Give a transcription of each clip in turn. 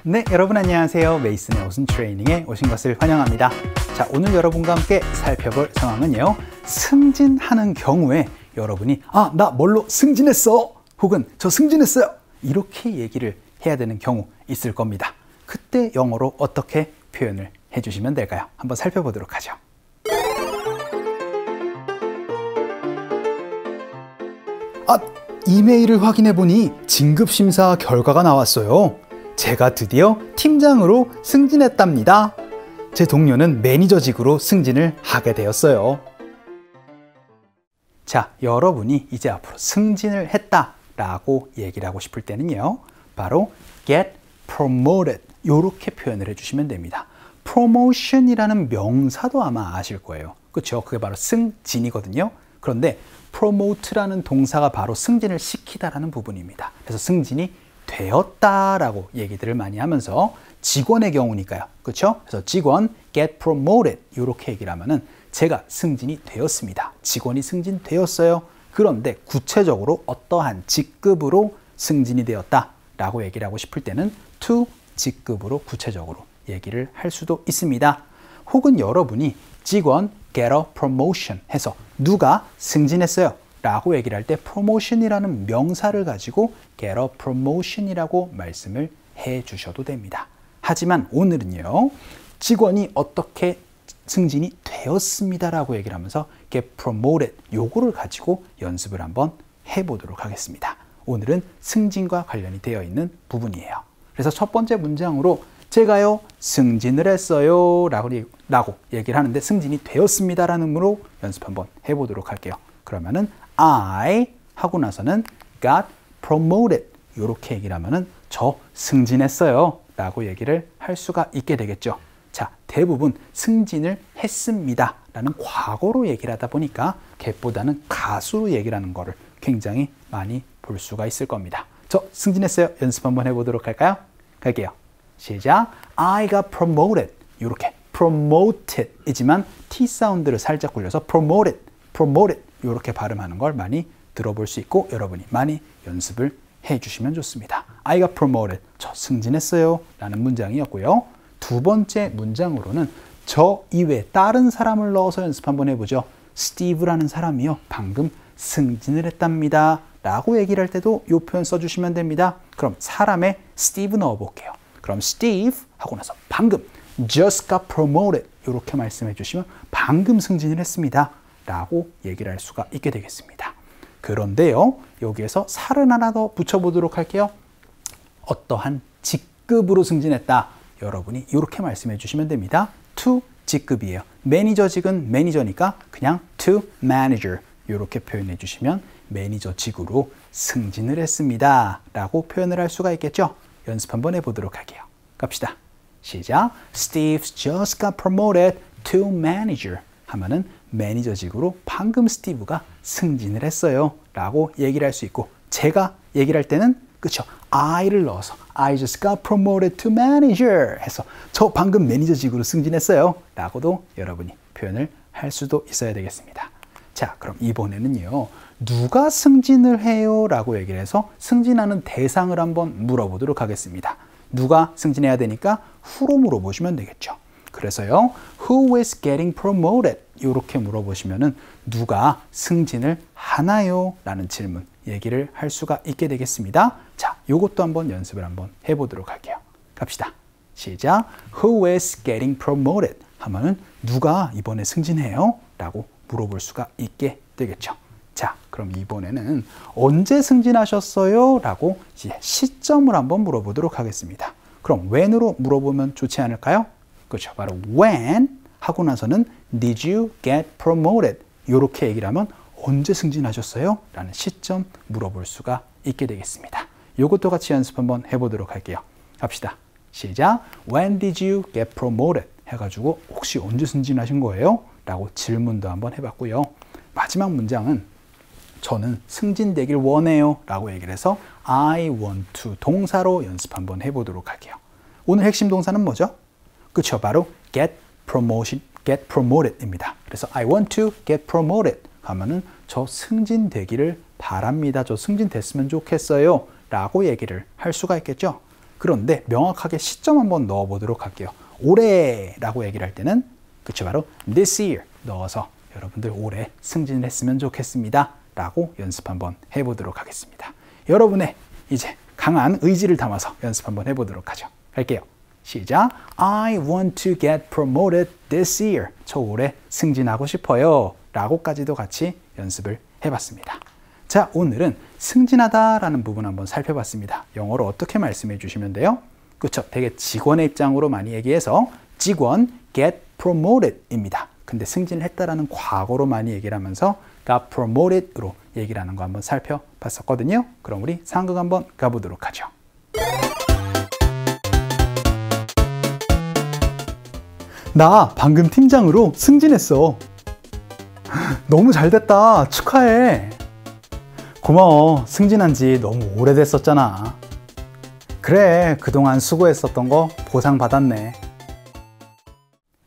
네, 여러분 안녕하세요. 메이슨의 오순 트레이닝에 오신 것을 환영합니다. 자, 오늘 여러분과 함께 살펴볼 상황은요, 승진하는 경우에 여러분이 나 뭘로 승진했어? 혹은 저 승진했어요. 이렇게 얘기를 해야 되는 경우 있을 겁니다. 그때 영어로 어떻게 표현을 해주시면 될까요? 한번 살펴보도록 하죠. 이메일을 확인해 보니 진급심사 결과가 나왔어요. 제가 드디어 팀장으로 승진했답니다. 제 동료는 매니저직으로 승진을 하게 되었어요. 자, 여러분이 이제 앞으로 승진을 했다라고 얘기를 하고 싶을 때는요, 바로 get promoted 이렇게 표현을 해주시면 됩니다. promotion이라는 명사도 아마 아실 거예요. 그렇죠? 그게 바로 승진이거든요. 그런데 promote라는 동사가 바로 승진을 시키다라는 부분입니다. 그래서 승진이 되었다라고 얘기들을 많이 하면서 직원의 경우니까요. 그렇죠? 그래서 직원 get promoted 이렇게 얘기를 하면은 제가 승진이 되었습니다. 직원이 승진되었어요. 그런데 구체적으로 어떠한 직급으로 승진이 되었다라고 얘기를 하고 싶을 때는 to 직급으로 구체적으로 얘기를 할 수도 있습니다. 혹은 여러분이 직원 get a promotion 해서 누가 승진했어요 라고 얘기를 할 때 promotion이라는 명사를 가지고 get a promotion이라고 말씀을 해 주셔도 됩니다. 하지만 오늘은요, 직원이 어떻게 승진이 되었습니다 라고 얘기를 하면서 get promoted 요거를 가지고 연습을 한번 해보도록 하겠습니다. 오늘은 승진과 관련이 되어 있는 부분이에요. 그래서 첫 번째 문장으로 제가요 승진을 했어요 라고 얘기를 하는데 승진이 되었습니다 라는 으로 연습 한번 해보도록 할게요. 그러면은 I 하고 나서는 got promoted 이렇게 얘기를 하면은 저 승진했어요 라고 얘기를 할 수가 있게 되겠죠. 자, 대부분 승진을 했습니다 라는 과거로 얘기를 하다 보니까 get보다는 가수로 얘기를 하는 거를 굉장히 많이 볼 수가 있을 겁니다. 저 승진했어요. 연습 한번 해보도록 할까요? 갈게요. 시작. I got promoted. 이렇게 promoted 이지만 T 사운드를 살짝 굴려서 promoted, promoted 이렇게 발음하는 걸 많이 들어볼 수 있고 여러분이 많이 연습을 해주시면 좋습니다. I got promoted. 저 승진했어요 라는 문장이었고요. 두 번째 문장으로는 저 이외에 다른 사람을 넣어서 연습 한번 해보죠. 스티브라는 사람이요 방금 승진을 했답니다 라고 얘기를 할 때도 이 표현 써주시면 됩니다. 그럼 사람에 스티브 넣어볼게요. 그럼 Steve 하고 나서 방금 just got promoted 이렇게 말씀해 주시면 방금 승진을 했습니다 라고 얘기를 할 수가 있게 되겠습니다. 그런데요, 여기에서 살을 하나 더 붙여보도록 할게요. 어떠한 직급으로 승진했다. 여러분이 이렇게 말씀해 주시면 됩니다. to 직급이에요. 매니저직은 매니저니까 그냥 to manager 이렇게 표현해 주시면 매니저직으로 승진을 했습니다 라고 표현을 할 수가 있겠죠. 연습 한번 해보도록 할게요. 갑시다. 시작. Steve's just got promoted to manager 하면은 매니저직으로 방금 스티브가 승진을 했어요 라고 얘기를 할 수 있고 제가 얘기를 할 때는 그쵸 I를 넣어서 I just got promoted to manager 해서 저 방금 매니저직으로 승진했어요 라고도 여러분이 표현을 할 수도 있어야 되겠습니다. 자, 그럼 이번에는요, 누가 승진을 해요? 라고 얘기를 해서 승진하는 대상을 한번 물어보도록 하겠습니다. 누가 승진해야 되니까 who로 물어보시면 되겠죠. 그래서요, who is getting promoted? 이렇게 물어보시면은 누가 승진을 하나요? 라는 질문, 얘기를 할 수가 있게 되겠습니다. 자, 요것도 한번 연습을 한번 해보도록 할게요. 갑시다. 시작. Who is getting promoted? 하면은 누가 이번에 승진해요? 라고 물어볼 수가 있게 되겠죠. 자, 그럼 이번에는 언제 승진하셨어요? 라고 시점을 한번 물어보도록 하겠습니다. 그럼 when으로 물어보면 좋지 않을까요? 그렇죠. 바로 when 하고 나서는 did you get promoted? 이렇게 얘기를 하면 언제 승진하셨어요? 라는 시점 물어볼 수가 있게 되겠습니다. 이것도 같이 연습 한번 해보도록 할게요. 갑시다. 시작. When did you get promoted? 해가지고 혹시 언제 승진하신 거예요? 라고 질문도 한번 해봤고요. 마지막 문장은 저는 승진되길 원해요 라고 얘기를 해서 I want to 동사로 연습 한번 해보도록 할게요. 오늘 핵심 동사는 뭐죠? 그쵸, 바로 get promoted 입니다. 그래서 I want to get promoted 하면은 저 승진되기를 바랍니다. 저 승진됐으면 좋겠어요 라고 얘기를 할 수가 있겠죠. 그런데 명확하게 시점 한번 넣어 보도록 할게요. 올해라고 얘기를 할 때는 그쵸, 바로 this year 넣어서 여러분들 올해 승진을 했으면 좋겠습니다 라고 연습 한번 해보도록 하겠습니다. 여러분의 이제 강한 의지를 담아서 연습 한번 해보도록 하죠. 갈게요. 시작. I want to get promoted this year. 저 올해 승진하고 싶어요 라고까지도 같이 연습을 해봤습니다. 자, 오늘은 승진하다 라는 부분 한번 살펴봤습니다. 영어로 어떻게 말씀해 주시면 돼요? 그렇죠. 되게 직원의 입장으로 많이 얘기해서 직원 get promoted 입니다. 근데 승진을 했다라는 과거로 많이 얘기를 하면서 got promoted으로 얘기를 하는 거 한번 살펴봤었거든요. 그럼 우리 상극 한번 가보도록 하죠. 나 방금 팀장으로 승진했어. 너무 잘됐다. 축하해. 고마워. 승진한 지 너무 오래됐었잖아. 그래, 그동안 수고했었던 거 보상받았네.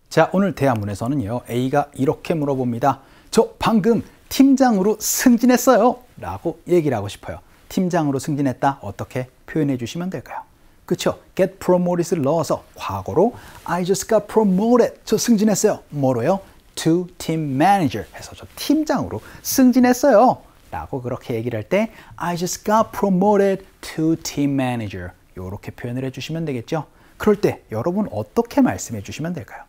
자, 오늘 대화문에서는요, A가 이렇게 물어봅니다. 저 방금 팀장으로 승진했어요 라고 얘기를 하고 싶어요. 팀장으로 승진했다, 어떻게 표현해 주시면 될까요? 그쵸? get promoted을 넣어서 과거로 I just got promoted. 저 승진했어요. 뭐로요? to team manager 해서 저 팀장으로 승진했어요 라고 그렇게 얘기를 할 때 I just got promoted to team manager 이렇게 표현을 해주시면 되겠죠. 그럴 때 여러분 어떻게 말씀해 주시면 될까요?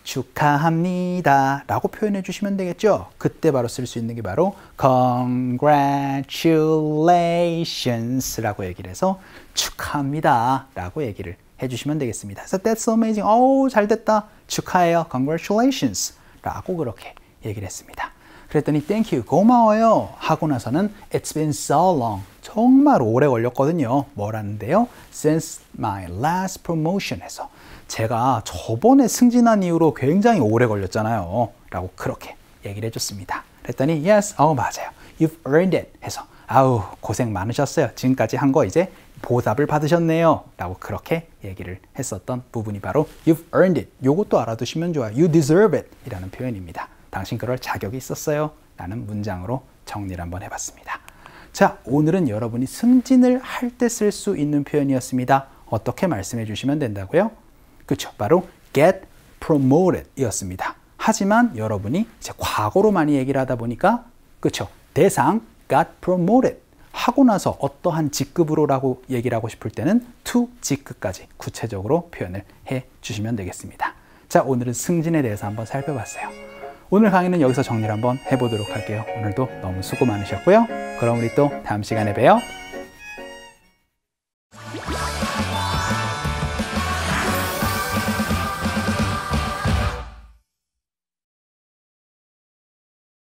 축하합니다 라고 표현해 주시면 되겠죠. 그때 바로 쓸 수 있는 게 바로 congratulations 라고 얘기를 해서 축하합니다 라고 얘기를 해주시면 되겠습니다. So that's so amazing. 오, 잘됐다. 축하해요. Congratulations 라고 그렇게 얘기를 했습니다. 그랬더니 thank you, 고마워요 하고 나서는 it's been so long, 정말 오래 걸렸거든요. 뭐라는데요? since my last promotion 해서 제가 저번에 승진한 이후로 굉장히 오래 걸렸잖아요 라고 그렇게 얘기를 해줬습니다. 그랬더니 yes, 맞아요. You've earned it 해서 아우 고생 많으셨어요. 지금까지 한 거 이제 보답을 받으셨네요 라고 그렇게 얘기를 했었던 부분이 바로 You've earned it. 요것도 알아두시면 좋아요. You deserve it 이라는 표현입니다. 당신 그럴 자격이 있었어요 라는 문장으로 정리를 한번 해봤습니다. 자, 오늘은 여러분이 승진을 할 때 쓸 수 있는 표현이었습니다. 어떻게 말씀해 주시면 된다고요? 그렇죠. 바로 get promoted 이었습니다. 하지만 여러분이 이제 과거로 많이 얘기를 하다 보니까 그렇죠. 대상 got promoted 하고 나서 어떠한 직급으로라고 얘기를 하고 싶을 때는 to 직급까지 구체적으로 표현을 해 주시면 되겠습니다. 자, 오늘은 승진에 대해서 한번 살펴봤어요. 오늘 강의는 여기서 정리를 한번 해보도록 할게요. 오늘도 너무 수고 많으셨고요. 그럼 우리 또 다음 시간에 봬요.